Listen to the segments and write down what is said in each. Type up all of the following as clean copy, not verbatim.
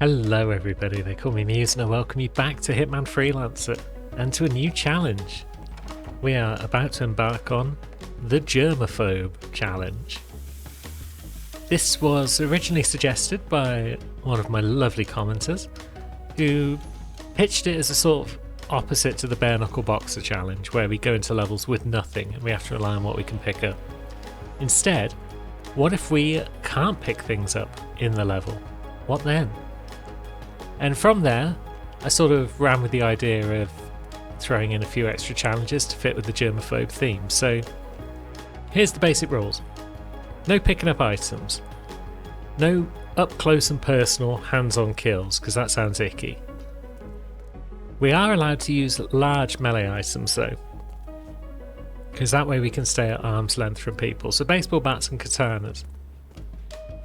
Hello everybody, they call me Muse and I welcome you back to Hitman Freelancer and to a new challenge. We are about to embark on the Germaphobe challenge. This was originally suggested by one of my lovely commenters who pitched it as a sort of opposite to the bare knuckle boxer challenge where we go into levels with nothing and we have to rely on what we can pick up. Instead, what if we can't pick things up in the level? What then? And from there, I sort of ran with the idea of throwing in a few extra challenges to fit with the germaphobe theme. So here's the basic rules. No picking up items. No up close and personal hands-on kills, because that sounds icky. We are allowed to use large melee items though, because that way we can stay at arm's length from people. So baseball bats and katanas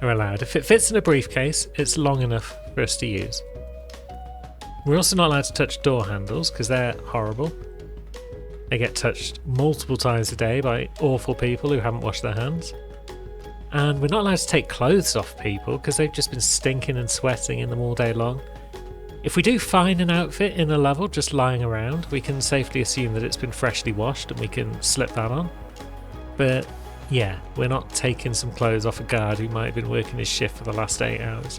are allowed. If it fits in a briefcase, it's long enough for us to use. We're also not allowed to touch door handles because they're horrible. They get touched multiple times a day by awful people who haven't washed their hands. And we're not allowed to take clothes off people because they've just been stinking and sweating in them all day long. If we do find an outfit in a level just lying around, we can safely assume that it's been freshly washed and we can slip that on. But yeah, we're not taking some clothes off a guard who might have been working his shift for the last 8 hours.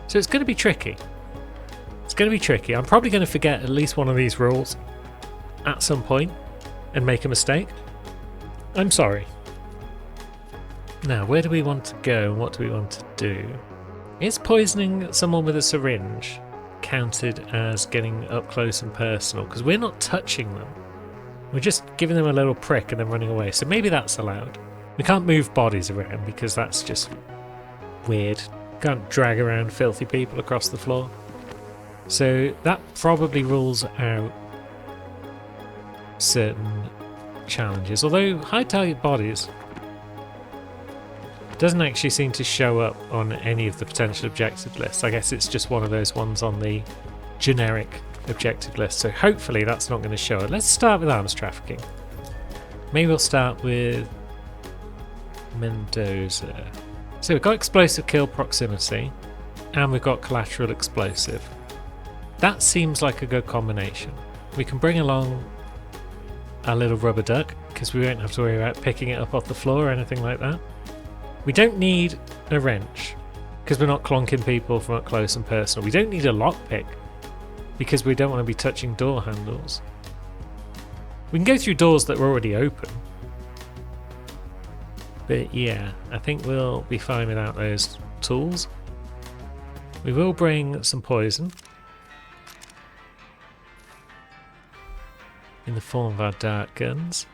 So it's going to be tricky. It's going to be tricky. I'm probably going to forget at least one of these rules at some point and make a mistake. I'm sorry. Now, where do we want to go and what do we want to do? Is poisoning someone with a syringe counted as getting up close and personal? Because we're not touching them. We're just giving them a little prick and then running away. So maybe that's allowed. We can't move bodies around because that's just weird. Can't drag around filthy people across the floor. So that probably rules out certain challenges. Although high target bodies doesn't actually seem to show up on any of the potential objective lists. I guess it's just one of those ones on the generic objective list. So hopefully that's not going to show it. Let's start with arms trafficking. Maybe we'll start with Mendoza. So we've got explosive kill proximity and we've got collateral explosive. That seems like a good combination. We can bring along our little rubber duck because we won't have to worry about picking it up off the floor or anything like that. We don't need a wrench because we're not clonking people from up close and personal. We don't need a lockpick because we don't want to be touching door handles. We can go through doors that were already open. But yeah, I think we'll be fine without those tools. We will bring some poison in the form of our dart guns.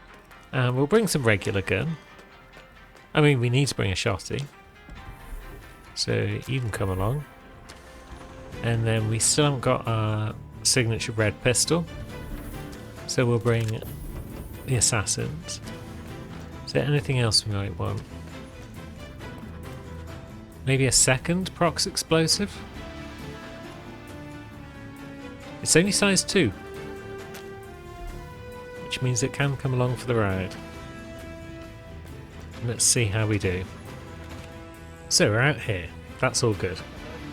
And we'll bring some regular gun. I mean, we need to bring a shotty. So you can come along. And then we still haven't got our signature red pistol. So we'll bring the assassins. Is there anything else we might want? Maybe a second prox explosive? It's only size 2. Which means it can come along for the ride. Let's see how we do. So we're out here. That's all good.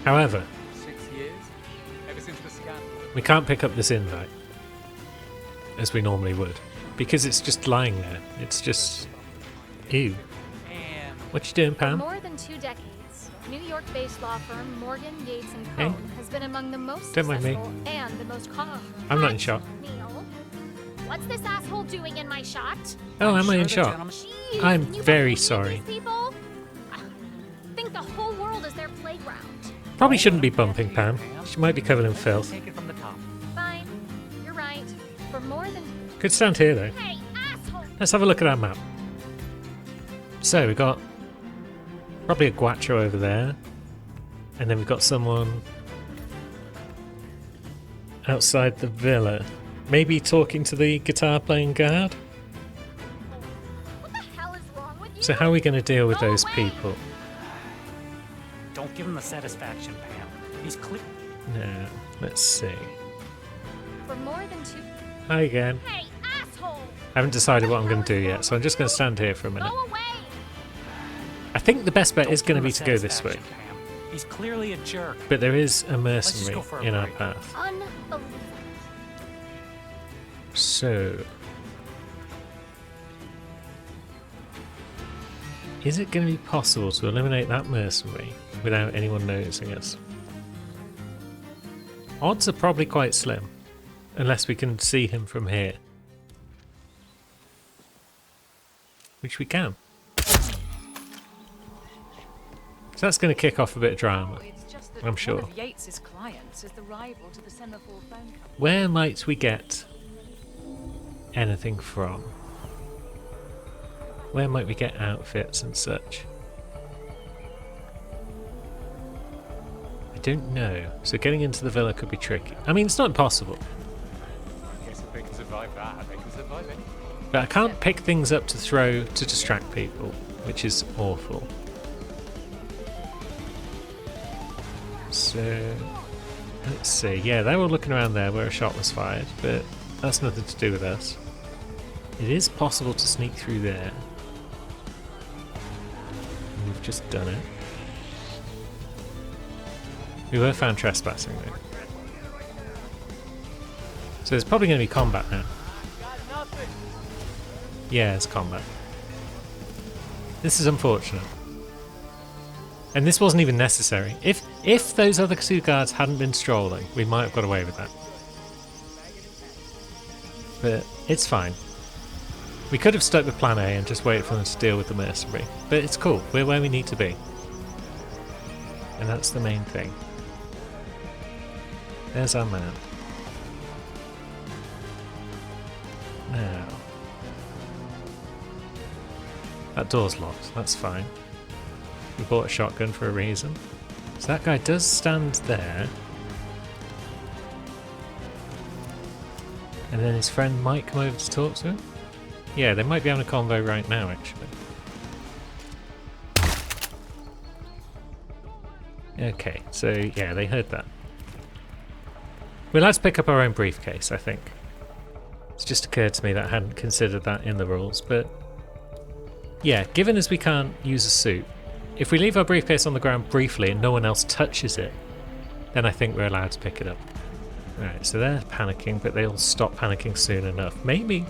However, 6 years? Ever since the scandal. we can't pick up this invite as we normally would because it's just lying there. It's just ew. And What you doing, For Pam? more than 2 decades, New York-based law firm Morgan, Yates & Hey. Cohn has been among the most Don't mind me. successful and the most I'm not in shock. Neil, what's this asshole doing in my shot? Oh, am I in the shock? gentleman- Jeez, I'm can you very believe sorry. These people? Think the whole world is their playground. Probably shouldn't be bumping Pam. She might be covered in filth. Take it from the top. Fine, you're right. For more than Could stand here though. hey asshole. Let's have a look at our map. So we've got probably a Guacho over there. And then we've got someone outside the villa. Maybe talking to the guitar playing guard? What the hell is wrong with you? So how are we going to deal with Go those away. people? Don't give him the satisfaction, Pam. He's clear. No, let's see. For more than 2 Hi again. hey asshole. I haven't decided what I'm going to do yet, so I'm just going to stand here for a minute. Go away. I think the best bet is Don't going to give be him to the go this way. satisfaction, Pam. He's clearly a jerk. But there is a just mercenary go for a in our break. path. Unbelievable. So... is it going to be possible to eliminate that mercenary without anyone noticing us? Odds are probably quite slim, unless we can see him from here. Which we can. So that's going to kick off a bit of drama, It's just that I'm sure. one of Yates's clients is the rival to the Semaphore phone company. Where might we get anything from? Where might we get outfits and such? I don't know. So getting into the villa could be tricky. I mean, it's not impossible, I guess if they can survive that, they can survive anything. but I can't pick things up to throw to distract people, which is awful. So, let's see. Yeah, they were looking around there where a shot was fired, but that's nothing to do with us. It is possible to sneak through there. And we've just done it. We were found trespassing though. So there's probably going to be combat now. Yeah, it's combat. This is unfortunate. And this wasn't even necessary. If those other two guards hadn't been strolling, we might have got away with that. But it's fine. We could have stuck with plan A and just waited for them to deal with the mercenary. But it's cool. We're where we need to be. And that's the main thing. There's our man. Now. That door's locked. That's fine. We bought a shotgun for a reason. So that guy does stand there. And then his friend might come over to talk to him. Yeah, they might be having a convo right now, actually. Okay, so yeah, they heard that. We're allowed to pick up our own briefcase, I think. It's just occurred to me that I hadn't considered that in the rules, but... yeah, given as we can't use a suit, if we leave our briefcase on the ground briefly and no one else touches it, then I think we're allowed to pick it up. Alright, so they're panicking, but they'll stop panicking soon enough. Maybe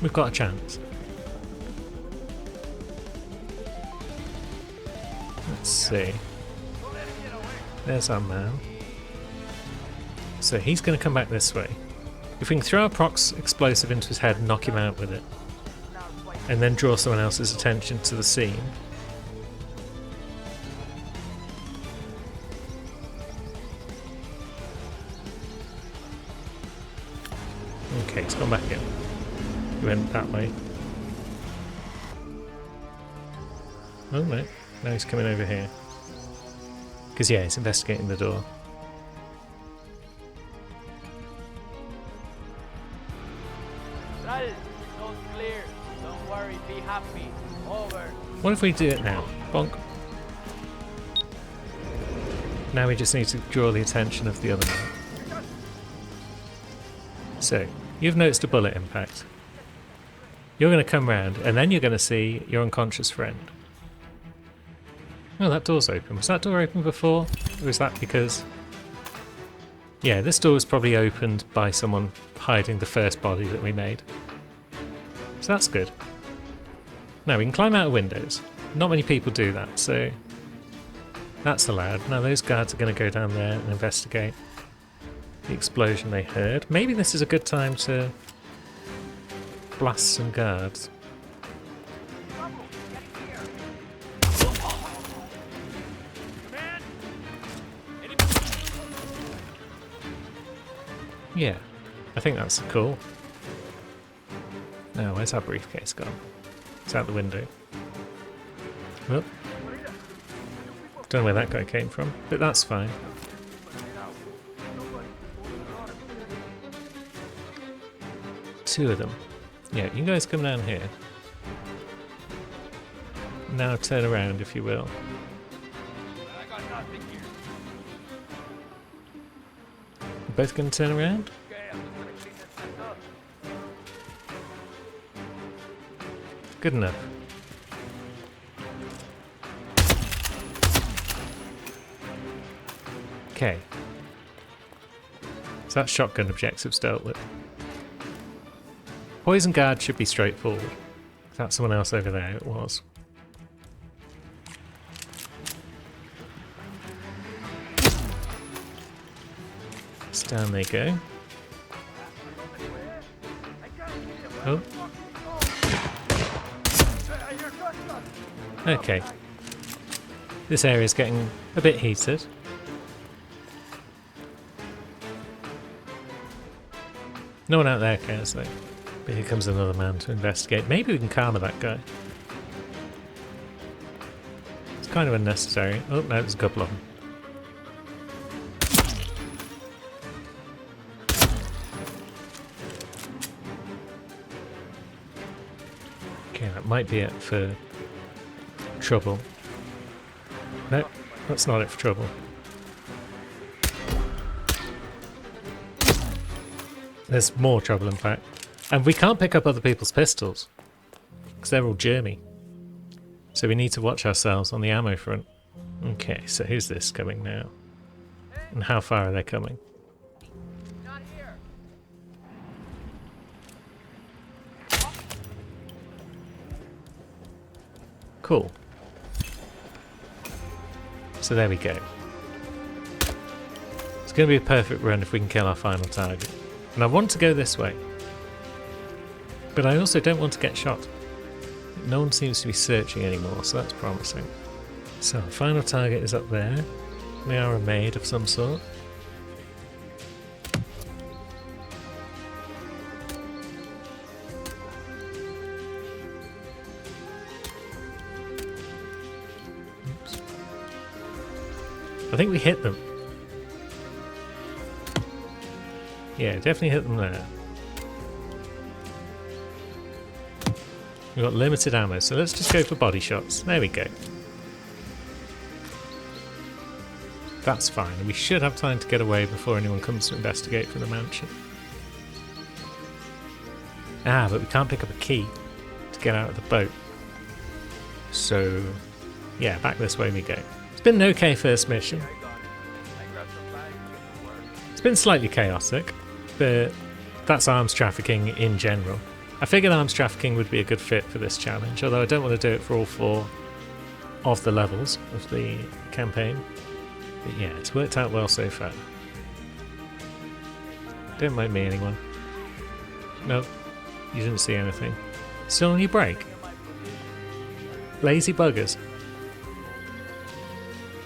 we've got a chance. Let's see. There's our man. So he's going to come back this way. If we can throw our prox explosive into his head and knock him out with it, and then draw someone else's attention to the scene. Okay, he's gone back in. He went that way. Oh no, now he's coming over here. Because yeah, he's investigating the door. Clear. Don't worry, be happy. Over. What if we do it now? Bonk. Now we just need to draw the attention of the other man. So, you've noticed a bullet impact. You're going to come round, and then you're going to see your unconscious friend. Oh, that door's open. Was that door open before? Or is that because... yeah, this door was probably opened by someone hiding the first body that we made. So that's good. Now we can climb out of windows. Not many people do that, so that's allowed. Now those guards are going to go down there and investigate the explosion they heard. Maybe this is a good time to blast some guards. Yeah, I think that's cool. Now, where's our briefcase gone? It's out the window. Well, don't know where that guy came from, but that's fine. Two of them. Yeah, you guys come down here. Now turn around, if you will. I got nothing here. You both going to turn around? Okay, I'm just gonna clean this mess up. Good enough. Okay. So that shotgun objective's dealt with. Poison guard should be straightforward. If that's someone else over there, it was. So down they go. Oh. Okay. This area's getting a bit heated. No one out there cares though. But here comes another man to investigate. Maybe we can karma that guy. It's kind of unnecessary. Oh no, there's a couple of them. Okay, that might be it for trouble. No, that's not it for trouble. There's more trouble, in fact. And we can't pick up other people's pistols, because they're all germy. So we need to watch ourselves on the ammo front. Okay, so who's this coming now? And how far are they coming? Not here. Cool. So there we go. It's going to be a perfect run if we can kill our final target. And I want to go this way. But I also don't want to get shot. No one seems to be searching anymore, so that's promising. So, our final target is up there. They are a maid of some sort. Oops. I think we hit them. Yeah, definitely hit them there. We've got limited ammo, so let's just go for body shots. There we go. That's fine, and we should have time to get away before anyone comes to investigate from the mansion. Ah, but we can't pick up a key to get out of the boat. So, yeah, back this way we go. It's been an okay first mission. It's been slightly chaotic, but that's arms trafficking in general. I figured arms trafficking would be a good fit for this challenge, although I don't want to do it for all 4 of the levels of the campaign. But yeah, it's worked out well so far. Don't mind me, anyone. No, you didn't see anything. Still on your break? Lazy buggers.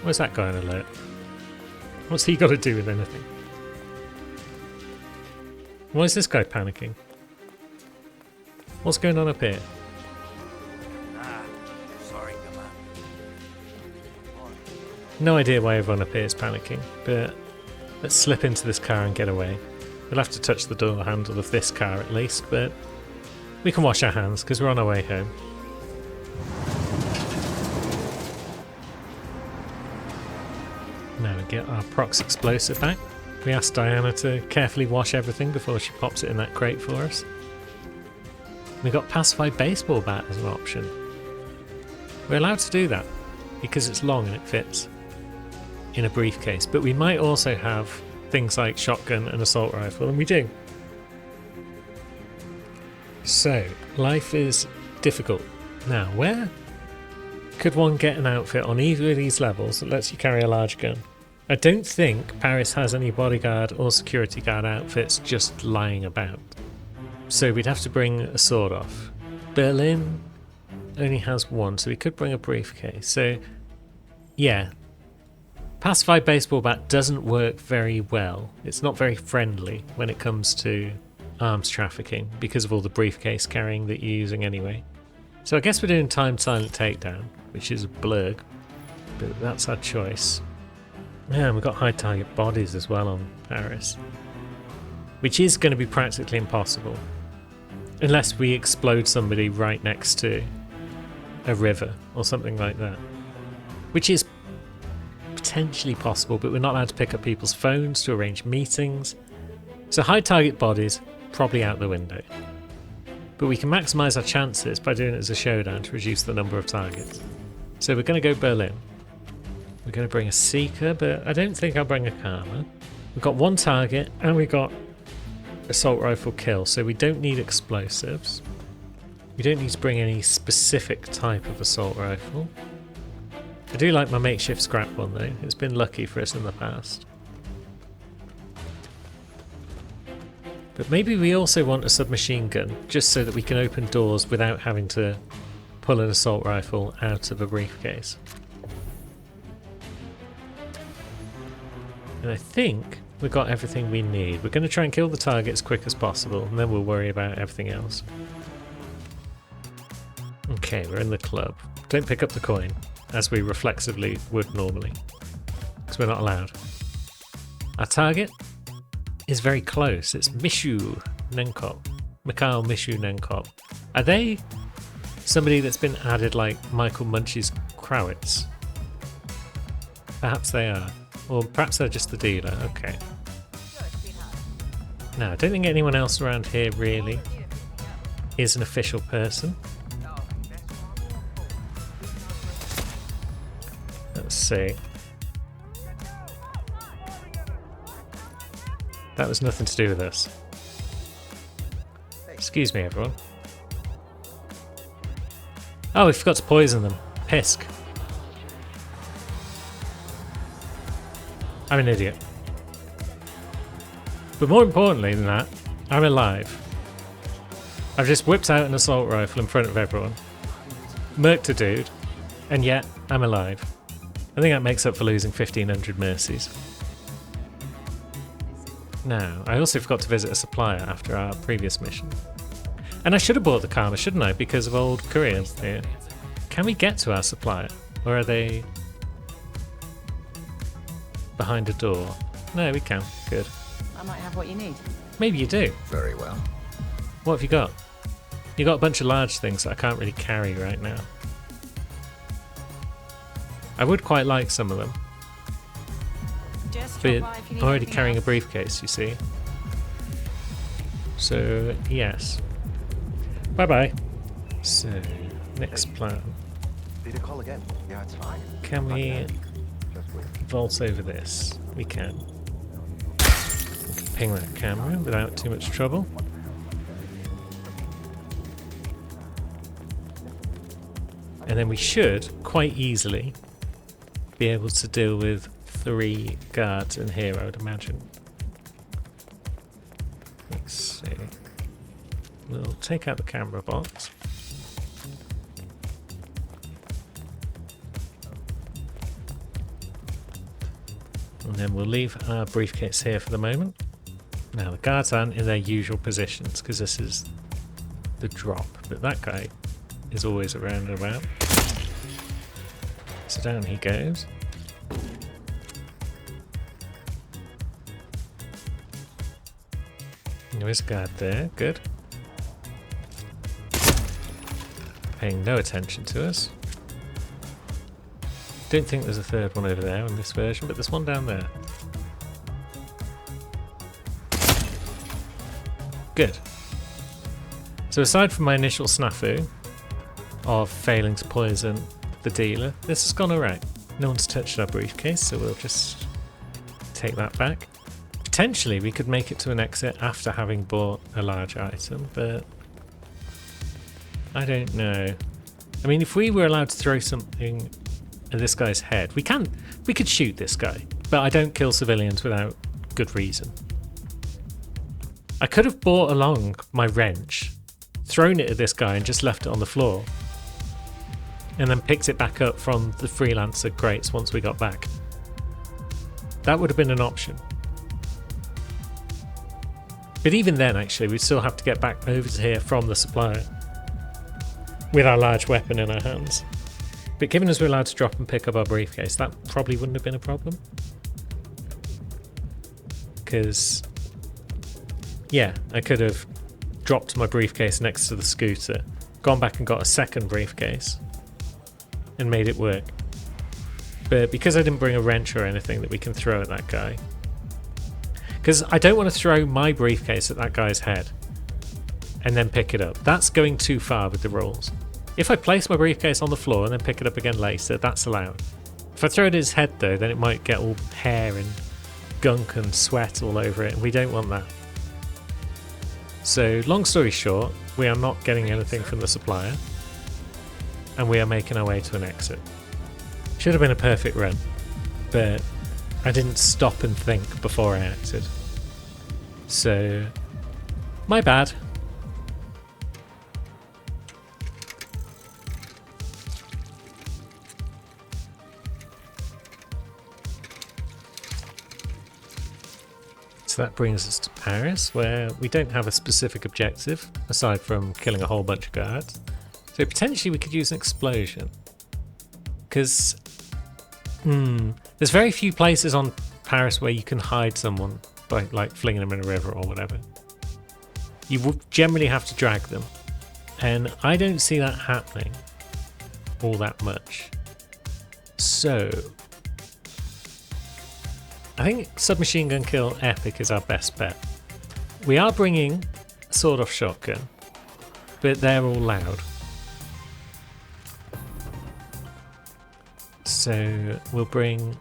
Where's that guy on alert? What's he got to do with anything? Why is this guy panicking? What's going on up here? Sorry, come on. No idea why everyone up here is panicking, but let's slip into this car and get away. We'll have to touch the door handle of this car at least, but we can wash our hands because we're on our way home. Now we get our prox explosive back. We asked Diana to carefully wash everything before she pops it in that crate for us. We got pacified baseball bat as an option. We're allowed to do that because it's long and it fits in a briefcase, but we might also have things like shotgun and assault rifle, and we do. So, life is difficult. Now, where could one get an outfit on either of these levels that lets you carry a large gun? I don't think Paris has any bodyguard or security guard outfits just lying about. So we'd have to bring a sword off. Berlin only has one, so we could bring a briefcase. So, yeah. Pacified baseball bat doesn't work very well. It's not very friendly when it comes to arms trafficking because of all the briefcase carrying that you're using anyway. So I guess we're doing timed silent takedown, which is a blurg, but that's our choice. Yeah, and we've got high target bodies as well on Paris, which is going to be practically impossible. Unless we explode somebody right next to a river or something like that. Which is potentially possible, but we're not allowed to pick up people's phones to arrange meetings. So high target bodies, probably out the window. But we can maximise our chances by doing it as a showdown to reduce the number of targets. So we're going to go Berlin, We're going to bring a Seeker, but I don't think I'll bring a Karma. We've got one target, and we got assault rifle kill, so we don't need explosives. We don't need to bring any specific type of assault rifle. I do like my makeshift scrap one though, it's been lucky for us in the past. But maybe we also want a submachine gun, just so that we can open doors without having to pull an assault rifle out of a briefcase. And I think we've got everything we need. We're going to try and kill the target as quick as possible, and then we'll worry about everything else. Okay, we're in the club. Don't pick up the coin, as we reflexively would normally, because we're not allowed. Our target is very close. It's Mishu Nenkop. Mikhail Mishu Nenkop. Are they somebody that's been added like Michael Munch's Krawitz? Perhaps they are. Or perhaps they're just the dealer. Okay. No, I don't think anyone else around here really is an official person. Let's see. That was nothing to do with us. Excuse me, everyone. Oh, we forgot to poison them. Pisk. I'm an idiot. But more importantly than that, I'm alive. I've just whipped out an assault rifle in front of everyone, murked a dude, and yet I'm alive. I think that makes up for losing 1,500 mercies. Now, I also forgot to visit a supplier after our previous mission. And I should have bought the Karma, shouldn't I, because of old Korean here. Can we get to our supplier? Or are they behind a door? No, we can. Good. I might have what you need. Maybe you do. Very well. What have you got? You got a bunch of large things that I can't really carry right now. I would quite like some of them. Just But drop by if you need I'm already anything carrying a else. briefcase, you see. So, yes. Bye-bye. So, next plan. Did you call again? Yeah, it's fine. Can we Just wait. vault over this? We can. We can ping that camera without too much trouble. And then we should, quite easily, be able to deal with 3 guards in here, I would imagine. Let's see. We'll take out the camera box. And then we'll leave our briefcase here for the moment. Now the guards aren't in their usual positions because this is the drop, but that guy is always around and about. So down he goes. There is a guard there, good. Paying no attention to us. Don't think there's a third one over there in this version, but there's one down there. Good. So aside from my initial snafu of failing to poison the dealer, this has gone alright. No one's touched our briefcase, so we'll just take that back. Potentially we could make it to an exit after having bought a large item, but I don't know. I mean, if we were allowed to throw something at this guy's head, we could shoot this guy, but I don't kill civilians without good reason. I could have brought along my wrench, thrown it at this guy and just left it on the floor, and then picked it back up from the freelancer crates once we got back. That would have been an option. But even then, actually, we'd still have to get back over to here from the supplier with our large weapon in our hands. But given as we're allowed to drop and pick up our briefcase, that probably wouldn't have been a problem. Because, yeah, I could have dropped my briefcase next to the scooter, gone back and got a second briefcase, and made it work. But because I didn't bring a wrench or anything that we can throw at that guy, because I don't want to throw my briefcase at that guy's head and then pick it up. That's going too far with the rules. If I place my briefcase on the floor and then pick it up again later, that's allowed. If I throw it at his head though, then it might get all hair and gunk and sweat all over it, and we don't want that. So, long story short, we are not getting anything from the supplier, and we are making our way to an exit. Should have been a perfect run, but I didn't stop and think before I acted. So, my bad. So that brings us to Paris, where we don't have a specific objective, aside from killing a whole bunch of guards. So potentially we could use an explosion. Because there's very few places on Paris where you can hide someone by like flinging them in a river or whatever. You would generally have to drag them. And I don't see that happening all that much. So I think submachine gun kill epic is our best bet. We are bringing a sawed-off shotgun, but they're all loud. So we'll bring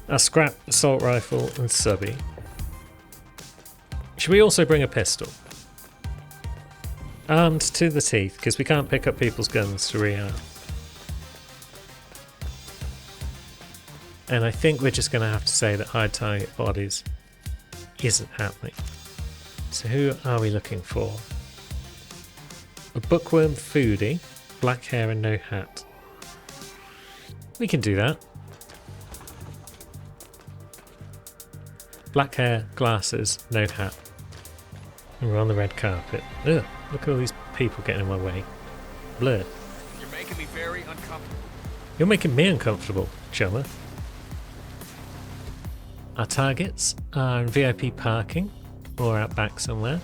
a scrap assault rifle and subby. Should we also bring a pistol? Armed to the teeth, because we can't pick up people's guns to rearm. And I think we're just going to have to say that hide target bodies isn't happening. So who are we looking for? A bookworm foodie, black hair and no hat. We can do that. Black hair, glasses, no hat. And we're on the red carpet. Ugh, look at all these people getting in my way. Blur. You're making me very uncomfortable. You're making me uncomfortable, chummer. Our targets are in VIP parking or out back somewhere.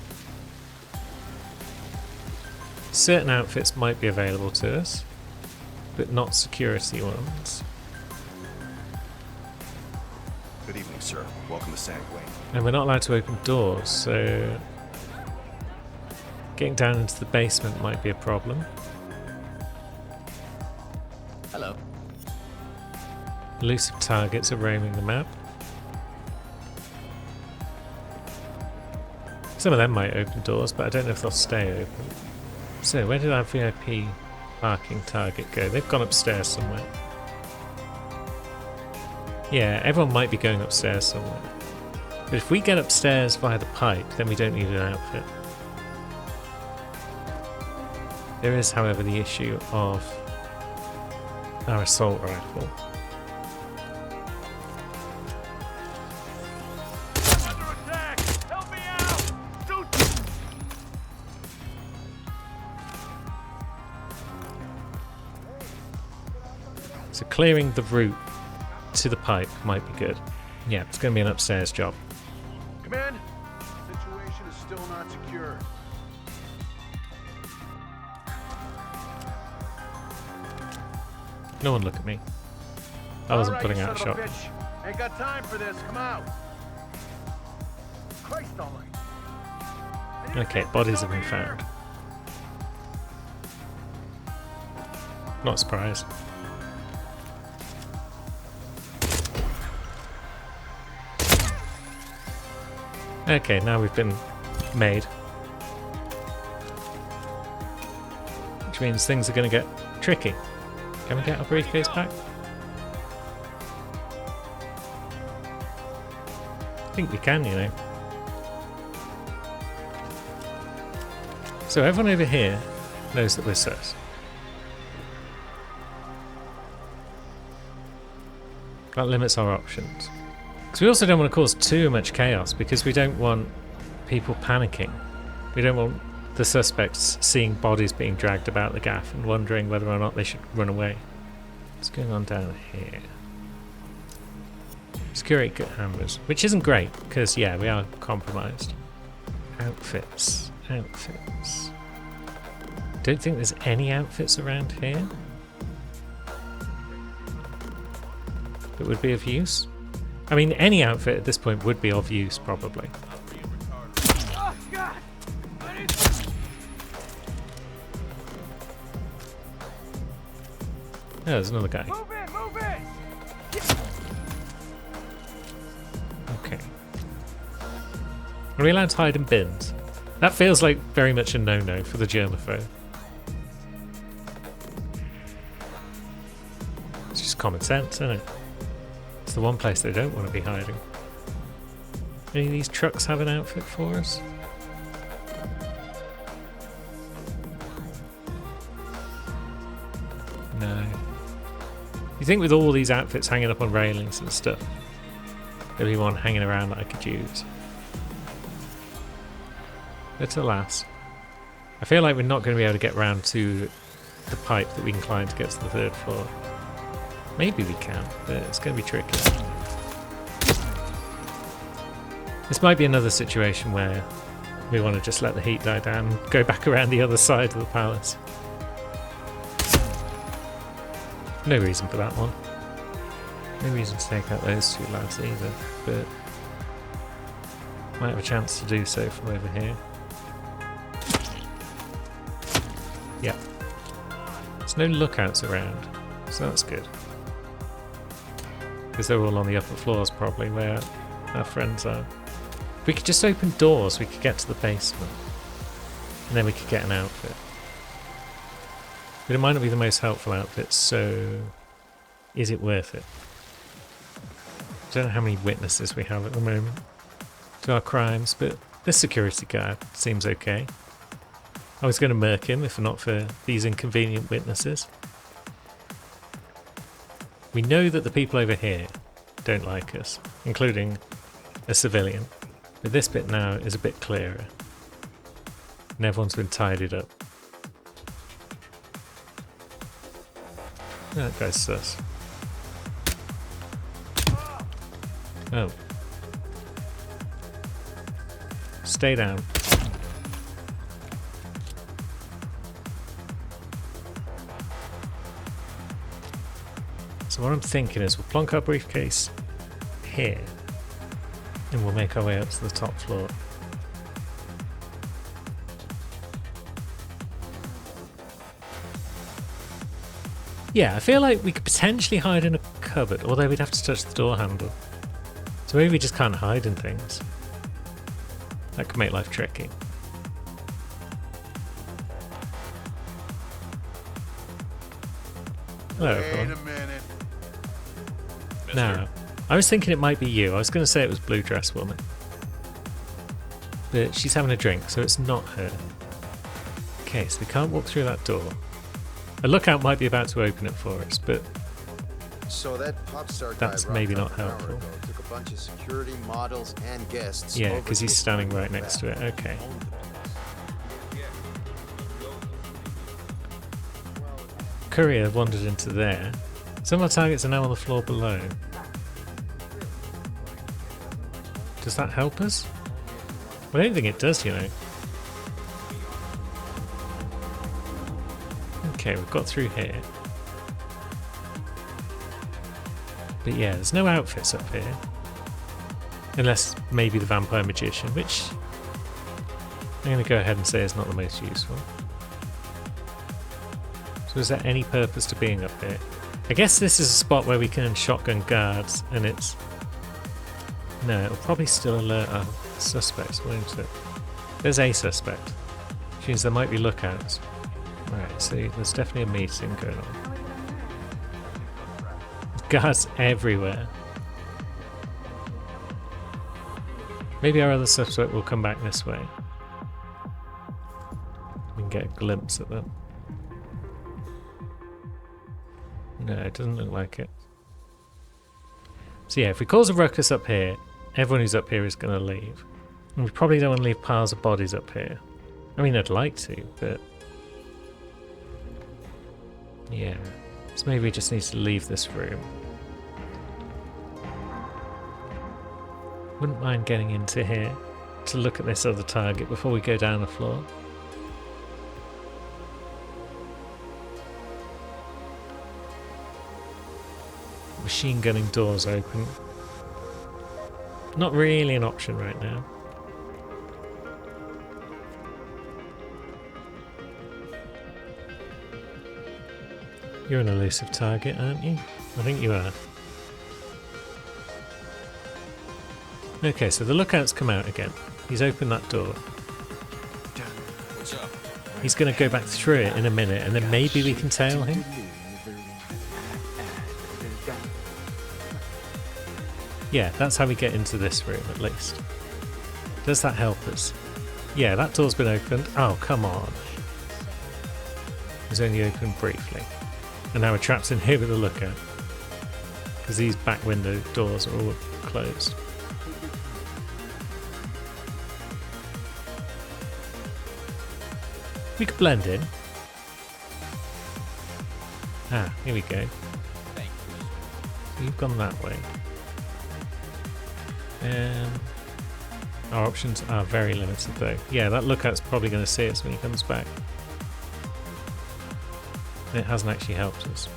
Certain outfits might be available to us, but not security ones. Good evening, sir. Welcome to Sandway. And we're not allowed to open doors, so getting down into the basement might be a problem. Hello. Elusive targets are roaming the map. Some of them might open doors, but I don't know if they'll stay open. So, where did our VIP parking target go? They've gone upstairs somewhere. Yeah, everyone might be going upstairs somewhere. But if we get upstairs via the pipe, then we don't need an outfit. There is, however, the issue of our assault rifle. So clearing the route to the pipe might be good. Yeah, it's going to be an upstairs job. Command, situation is still not secure. No one look at me. I wasn't putting out a shot. Ain't got time for this. Come out. Christ almighty. Okay, bodies have been found. Not surprised. Okay, now we've been made. Which means things are going to get tricky. Can we get our briefcase back? I think we can, you know. So everyone over here knows that we're sus. That limits our options. Because we also don't want to cause too much chaos, because we don't want people panicking. We don't want the suspects seeing bodies being dragged about the gaff and wondering whether or not they should run away. What's going on down here? Security cameras, which isn't great, because yeah, we are compromised. Outfits. Outfits. Don't think there's any outfits around here that would be of use. I mean, any outfit at this point would be of use, probably. Oh, God. Oh, there's another guy. Move in, move in. Okay. Are we allowed to hide in bins? That feels like very much a no-no for the germaphobe. It's just common sense, isn't it? It's the one place they don't want to be hiding. Any of these trucks have an outfit for us? No. You think with all these outfits hanging up on railings and stuff, there'd be one hanging around that I could use. But alas, I feel like we're not going to be able to get round to the pipe that we can climb to get to the 3rd floor. Maybe we can, but it's going to be tricky. This might be another situation where we want to just let the heat die down and go back around the other side of the palace. No reason for that one. No reason to take out those 2 lads either, but might have a chance to do so from over here. Yeah. There's no lookouts around, so that's good. Because they're all on the upper floors probably, where our friends are. If we could just open doors, we could get to the basement. And then we could get an outfit. But it might not be the most helpful outfit, so is it worth it? I don't know how many witnesses we have at the moment to our crimes, but this security guard seems okay. I was going to murk him if not for these inconvenient witnesses. We know that the people over here don't like us, including a civilian. But this bit now is a bit clearer. And everyone's been tidied up. That guy's sus. Oh. Stay down. So what I'm thinking is we'll plonk our briefcase here and we'll make our way up to the top floor. Yeah, I feel like we could potentially hide in a cupboard, although we'd have to touch the door handle. So maybe we just can't hide in things. That could make life tricky. Hello, everyone. Wait a minute. No, I was thinking it might be you. I was going to say it was Blue Dress Woman. But she's having a drink, so it's not her. Okay, so we can't walk through that door. A lookout might be about to open it for us, but so that pop star guy that's maybe not rocked up an hour helpful. ago, took a bunch of security, models, and guests. Yeah, over because to he's his standing private right next to lab. it. Okay. Courier wandered into there. Some of our targets are now on the floor below. Does that help us? Well, I don't think it does, you know. Okay, we've got through here. But yeah, there's no outfits up here. Unless maybe the Vampire Magician, which I'm going to go ahead and say is not the most useful. So is there any purpose to being up here? I guess this is a spot where we can shotgun guards, and it's... No, it'll probably still alert our suspects, won't it? There's a suspect, which means there might be lookouts. Right, so there's definitely a meeting going on. Guards everywhere. Maybe our other suspect will come back this way. We can get a glimpse at them. No, it doesn't look like it. So yeah, if we cause a ruckus up here, everyone who's up here is going to leave. And we probably don't want to leave piles of bodies up here. I mean, I'd like to, but... yeah. So maybe we just need to leave this room. Wouldn't mind getting into here to look at this other target before we go down the floor. Machine gunning doors open. Not really an option right now. You're an elusive target, aren't you? I think you are. Okay, so the lookout's come out again. He's opened that door. What's up? He's going to go back through it in a minute, and then maybe we can tail him. Yeah, that's how we get into this room, at least. Does that help us? Yeah, that door's been opened. Oh, come on. It was only opened briefly. And now we're trapped in here with the lookout. Because these back window doors are all closed. We could blend in. Ah, here we go. Thank you. So you've gone that way. Our options are very limited though. Yeah, that lookout's probably going to see us when he comes back. And it hasn't actually helped us.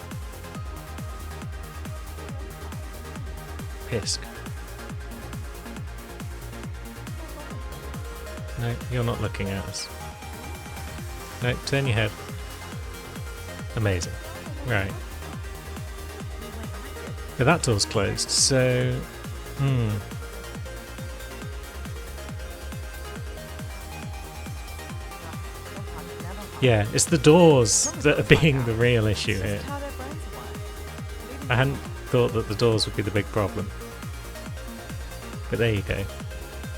Pisk. No, you're not looking at us. No, turn your head. Amazing. Right. But that door's closed, so... Yeah, it's the doors that are being the real issue here. I hadn't thought that the doors would be the big problem. But there you go.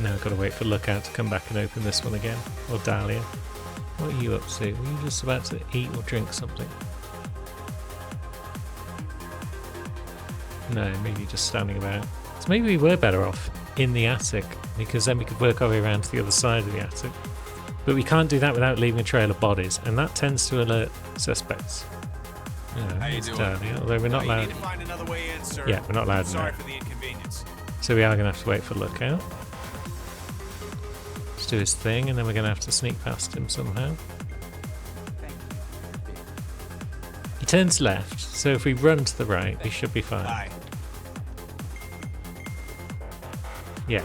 Now I've got to wait for Lookout to come back and open this one again. Or Dahlia. What are you up to? Were you just about to eat or drink something? No, maybe just standing about. So maybe we were better off in the attic, because then we could work our way around to the other side of the attic. But we can't do that without leaving a trail of bodies, and that tends to alert suspects. How you doing? Dahlia, although we're not You allowed. need to find another way in, sir. Yeah, we're not allowed Sorry now. for the inconvenience. So we are going to have to wait for Lookout. Let's do his thing, and then we're going to have to sneak past him somehow. He turns left, so if we run to the right, we should be fine. Hi. Yeah.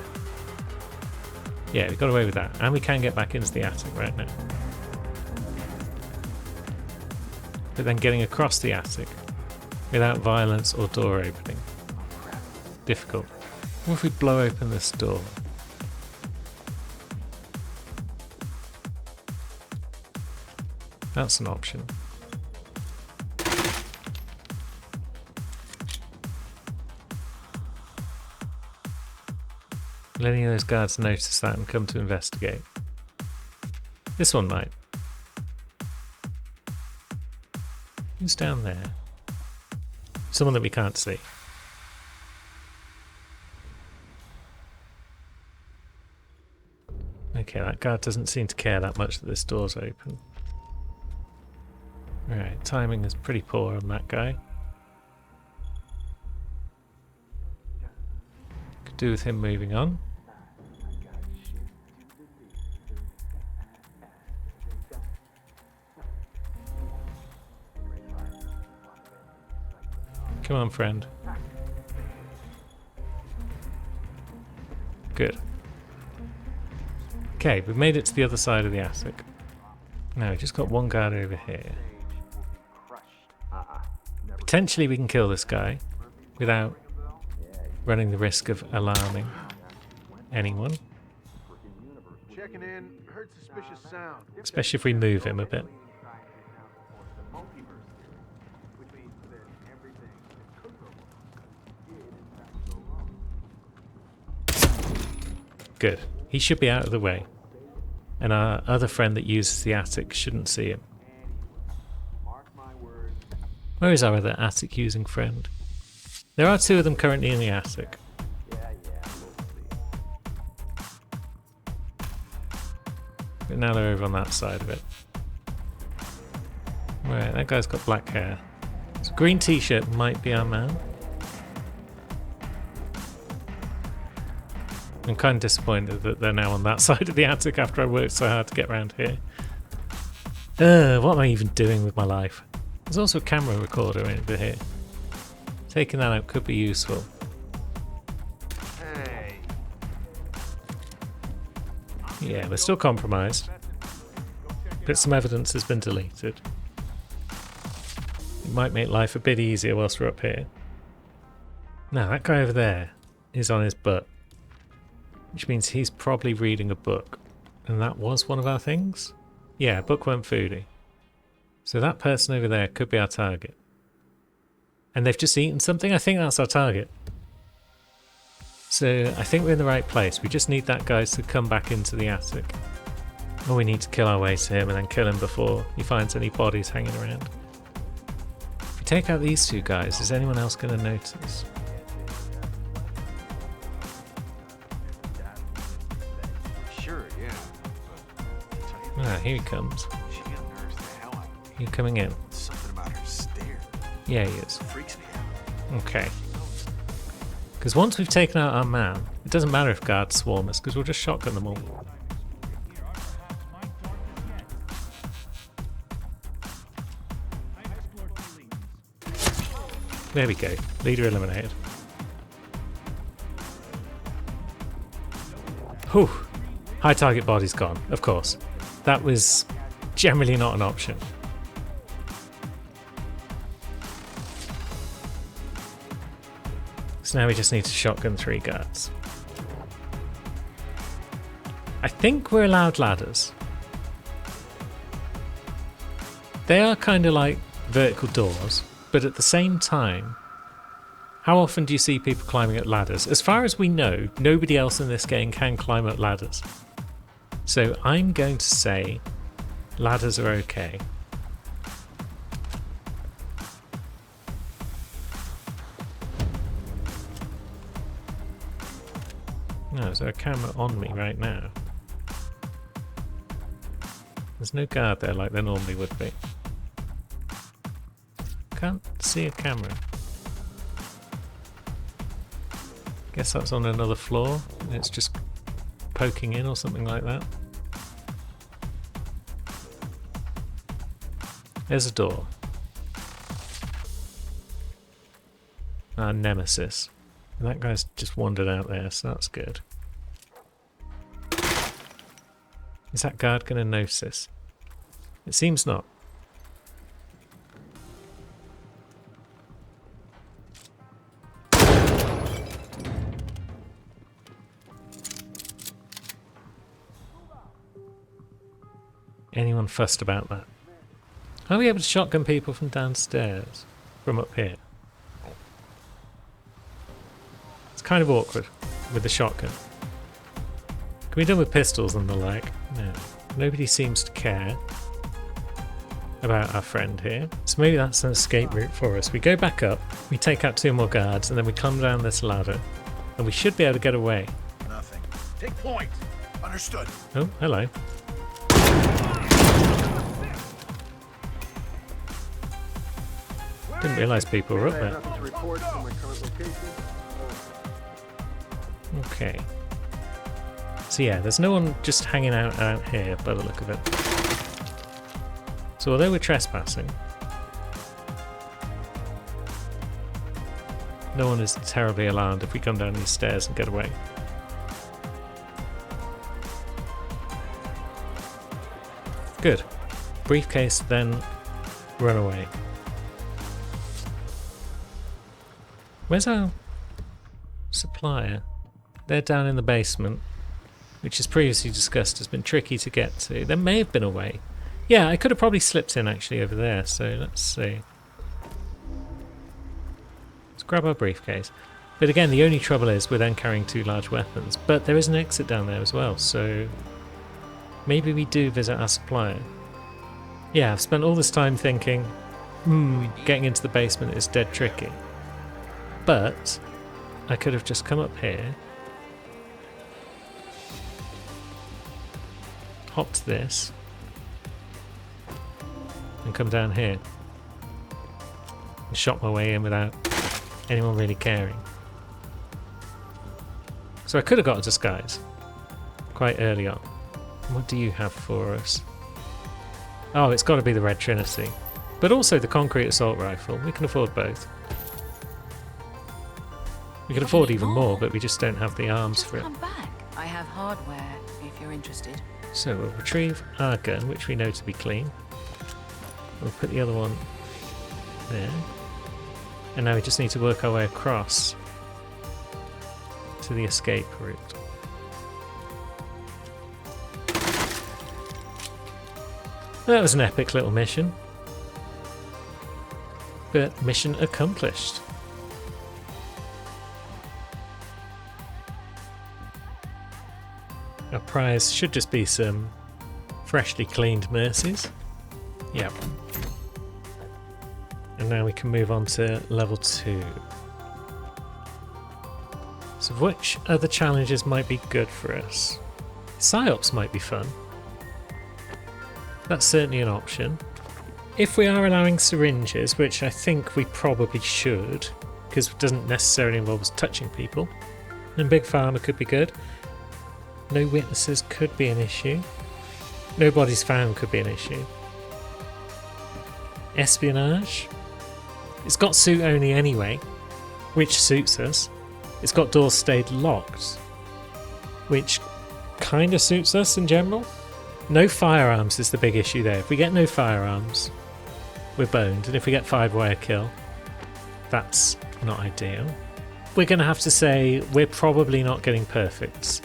Yeah, we got away with that. And we can get back into the attic right now. But then getting across the attic without violence or door opening. Difficult. What if we blow open this door? That's an option. Will any of those guards notice that and come to investigate? This one might. Who's down there? Someone that we can't see. Okay, that guard doesn't seem to care that much that this door's open. Right, timing is pretty poor on that guy. Could do with him moving on. Come on, friend. Good. Okay, we've made it to the other side of the attic. Now, we've just got one guard over here. Potentially we can kill this guy without running the risk of alarming anyone. Checking in, heard suspicious sound. Especially if we move him a bit. Good. He should be out of the way. And our other friend that uses the attic shouldn't see him. Where is our other attic using friend? There are two of them currently in the attic. But now they're over on that side of it. Right, that guy's got black hair. So green t-shirt might be our man. I'm kind of disappointed that they're now on that side of the attic after I worked so hard to get around here. What am I even doing with my life? There's also a camera recorder over here. Taking that out could be useful. Hey. Yeah, we're still compromised. But some evidence has been deleted. It might make life a bit easier whilst we're up here. Now, that guy over there is on his butt. which means he's probably reading a book. And that was one of our things? Yeah, bookworm foodie. So that person over there could be our target. And they've just eaten something? I think that's our target. So I think we're in the right place. We just need that guy to come back into the attic. Or we need to kill our way to him and then kill him before he finds any bodies hanging around. If we take out these two guys, is anyone else going to notice? Sure, yeah. Ah, here he comes. She unnerves the hell out of me. You coming in? Something about her stare Yeah, he is. freaks me out. Okay. Because once we've taken out our man, it doesn't matter if guards swarm us, because we'll just shotgun them all. There we go. Leader eliminated. Whew. High target body's gone, of course. That was generally not an option. So now we just need to shotgun 3 guards. I think we're allowed ladders. They are kind of like vertical doors, but at the same time, how often do you see people climbing up ladders? As far as we know, nobody else in this game can climb up ladders. So I'm going to say ladders are okay. No, is there a camera on me right now? There's no guard there like there normally would be. Can't see a camera. Guess that's on another floor and it's just poking in or something like that. There's a door. Our nemesis. And that guy's just wandered out there, so that's good. Is that guard going to notice? It seems not. Anyone fussed about that? Are we able to shotgun people from downstairs? From up here? It's kind of awkward with the shotgun. Can we do with pistols and the like? No. Nobody seems to care about our friend here. So maybe that's an escape route for us. We go back up, we take out 2 more guards, and then we come down this ladder. And we should be able to get away. Nothing. Take point. Understood. Oh, hello. Didn't realise people were up there. Nothing to report from my current location. Okay. So yeah, there's no one just hanging out here by the look of it. So although we're trespassing, no one is terribly alarmed if we come down these stairs and get away. Good. Briefcase, then run away. Where's our supplier? They're down in the basement, which as previously discussed has been tricky to get to. There may have been a way. Yeah, I could have probably slipped in actually over there, so let's see. Let's grab our briefcase. But again, the only trouble is we're then carrying 2 large weapons. But there is an exit down there as well, so maybe we do visit our supplier. Yeah, I've spent all this time thinking, getting into the basement is dead tricky. But I could have just come up here, hopped this, and come down here and shot my way in without anyone really caring. So I could have got a disguise quite early on. What do you have for us? Oh, it's got to be the Red Trinity, but also the concrete assault rifle. We can afford both. We could afford even more, but we just don't have the arms for it. Come back. I have hardware if you're interested. So we'll retrieve our gun, which we know to be clean. We'll put the other one there. And now we just need to work our way across to the escape route. That was an epic little mission. But mission accomplished. Our prize should just be some freshly cleaned Mercies. Yep. And now we can move on to level 2. So which other challenges might be good for us? Psyops might be fun. That's certainly an option. If we are allowing syringes, which I think we probably should, because it doesn't necessarily involve us touching people, then Big Pharma could be good. No witnesses could be an issue. No bodies found could be an issue. Espionage. It's got suit only anyway, which suits us. It's got doors stayed locked, which kind of suits us in general. No firearms is the big issue there. If we get no firearms, we're boned. And if we get 5-wire kill, that's not ideal. We're going to have to say we're probably not getting perfects.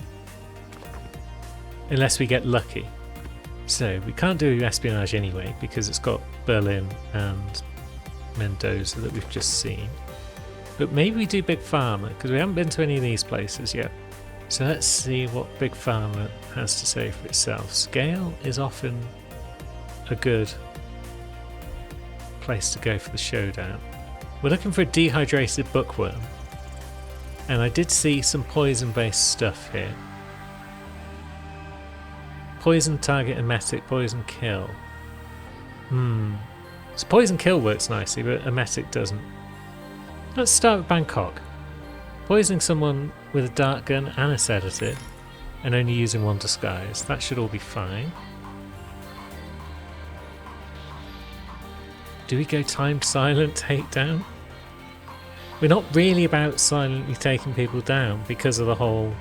Unless we get lucky. So we can't do espionage anyway because it's got Berlin and Mendoza that we've just seen. But maybe we do Big Pharma because we haven't been to any of these places yet. So let's see what Big Pharma has to say for itself. Scale is often a good place to go for the showdown. We're looking for a dehydrated bookworm. And I did see some poison based stuff here. Poison target emetic, poison kill. So poison kill works nicely, but emetic doesn't. Let's start with Bangkok. Poisoning someone with a dart gun and a sedative, and only using one disguise. That should all be fine. Do we go timed silent takedown? We're not really about silently taking people down because of the whole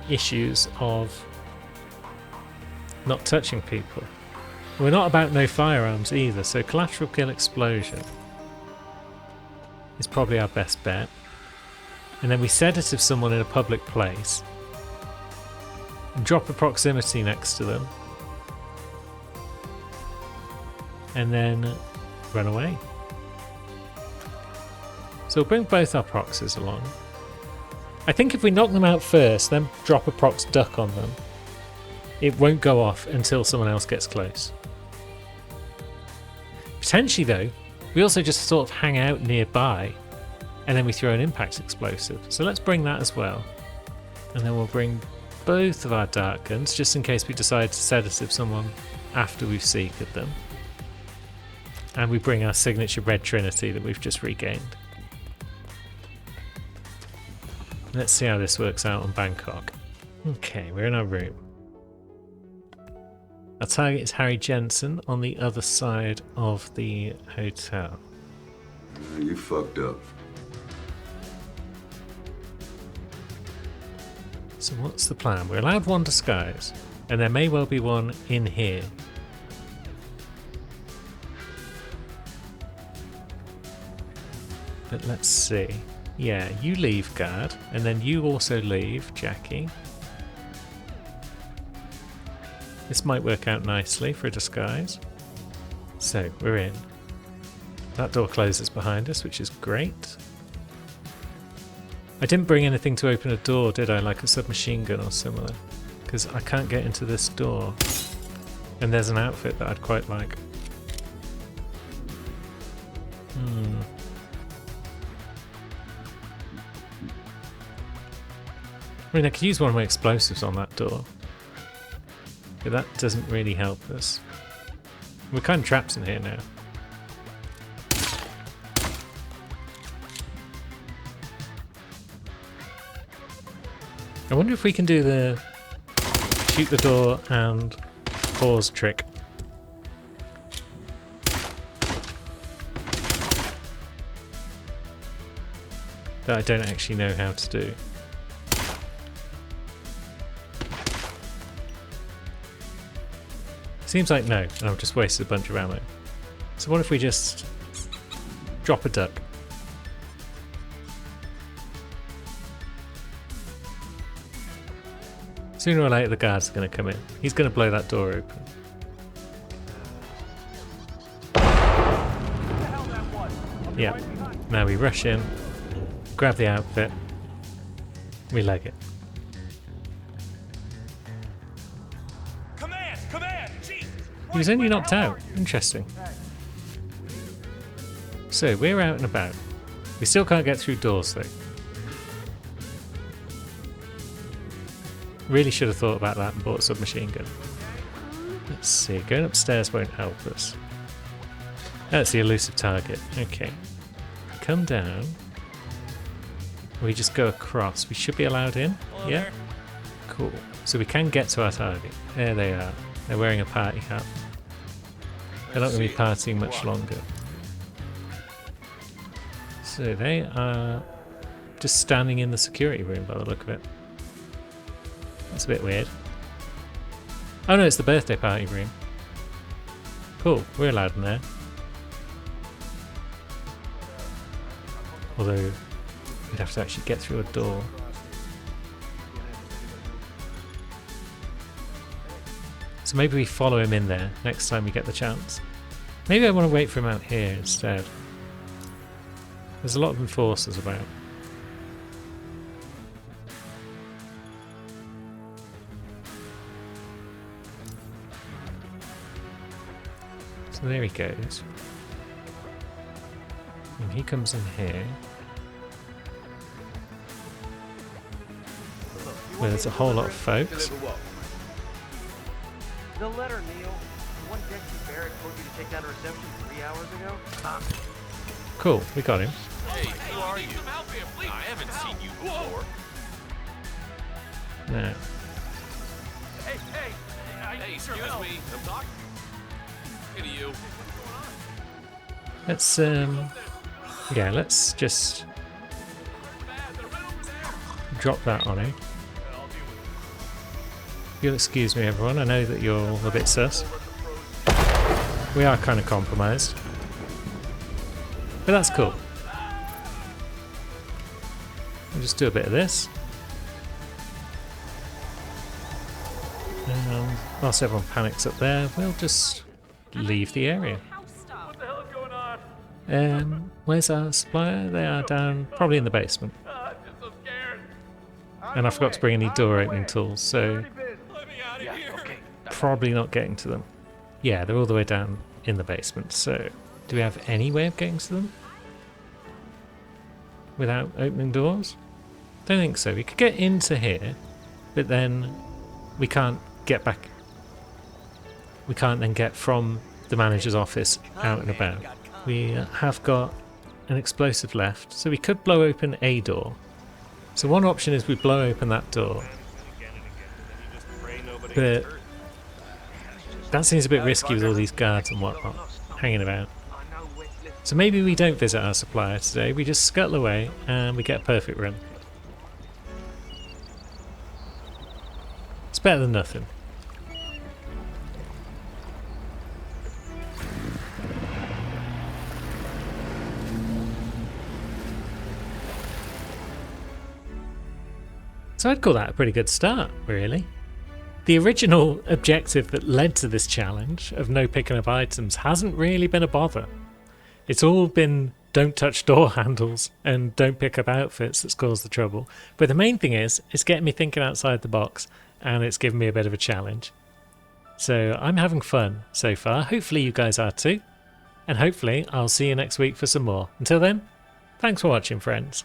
issues of not touching people. We're not about no firearms either, so collateral kill explosion is probably our best bet. And then we sedative someone in a public place and drop a proximity next to them and then run away. So we'll bring both our proxies along. I think if we knock them out first, then drop a prox duck on them, it won't go off until someone else gets close. Potentially though, we also just sort of hang out nearby and then we throw an impact explosive. So let's bring that as well. And then we'll bring both of our dart guns just in case we decide to sedative someone after we've seeked them. And we bring our signature Red Trinity that we've just regained. Let's see how this works out on Bangkok. Okay, we're in our room. Our target is Harry Jensen on the other side of the hotel. You fucked up. So what's the plan? We're allowed one disguise, and there may well be one in here. But let's see. Yeah, you leave, guard, and then you also leave, Jackie. This might work out nicely for a disguise. So, we're in. That door closes behind us, which is great. I didn't bring anything to open a door, did I? Like a submachine gun or similar. Because I can't get into this door. And there's an outfit that I'd quite like. I mean, I could use one of my explosives on that door. But that doesn't really help us. We're kind of trapped in here now. I wonder if we can do the shoot the door and pause trick. That I don't actually know how to do. Seems like no, and I've just wasted a bunch of ammo. So what if we just drop a duck? Sooner or later the guards are going to come in. He's going to blow that door open. Yeah. Now we rush in, grab the outfit, we leg it. Command! Command! Chief! He was only knocked out. Interesting. So, we're out and about. We still can't get through doors, though. Really should have thought about that and bought a submachine gun. Let's see. Going upstairs won't help us. That's the elusive target. Okay. Come down. We just go across. We should be allowed in. Yeah? Cool. So we can get to our target. There they are. They're wearing a party hat. They're not going to be partying much longer. So they are just standing in the security room by the look of it. That's a bit weird. Oh no, it's the birthday party room. Cool, we're allowed in there. Although, we'd have to actually get through a door. So maybe we follow him in there next time we get the chance. Maybe I want to wait for him out here instead. There's a lot of enforcers about. So there he goes. And he comes in here. Where there's a whole lot of folks. The letter, Neil. The one Dexter Barrett told you to take down to reception 3 hours ago? Cool, we got him. Hey, who are you? I haven't seen you before. Now, Hey, excuse me. I'm talking. Hey to you. let's yeah, let's just drop that on him. You'll excuse me, everyone. I know that you're all a bit sus. We are kind of compromised, but that's cool. We'll just do a bit of this. And whilst everyone panics up there, we'll just leave the area. What the hell is going on? Where's our supplier? They are down, probably in the basement. I'm just so scared. And I forgot to bring any door opening tools, so Let me out of here. Okay. probably not getting to them. Yeah, they're all the way down in the basement, so do we have any way of getting to them? Without opening doors? Don't think so. We could get into here, but then we can't get back. We can't then get from the manager's office out and about. We have got an explosive left, so we could blow open a door. So one option is we blow open that door, but that seems a bit risky with all these guards and whatnot hanging about. So maybe we don't visit our supplier today, we just scuttle away and we get a perfect run. It's better than nothing. So I'd call that a pretty good start, really. The original objective that led to this challenge of no picking up items hasn't really been a bother. It's all been don't touch door handles and don't pick up outfits that's caused the trouble. But the main thing is, it's getting me thinking outside the box and it's given me a bit of a challenge. So I'm having fun so far. Hopefully you guys are too. And hopefully I'll see you next week for some more. Until then, thanks for watching, friends.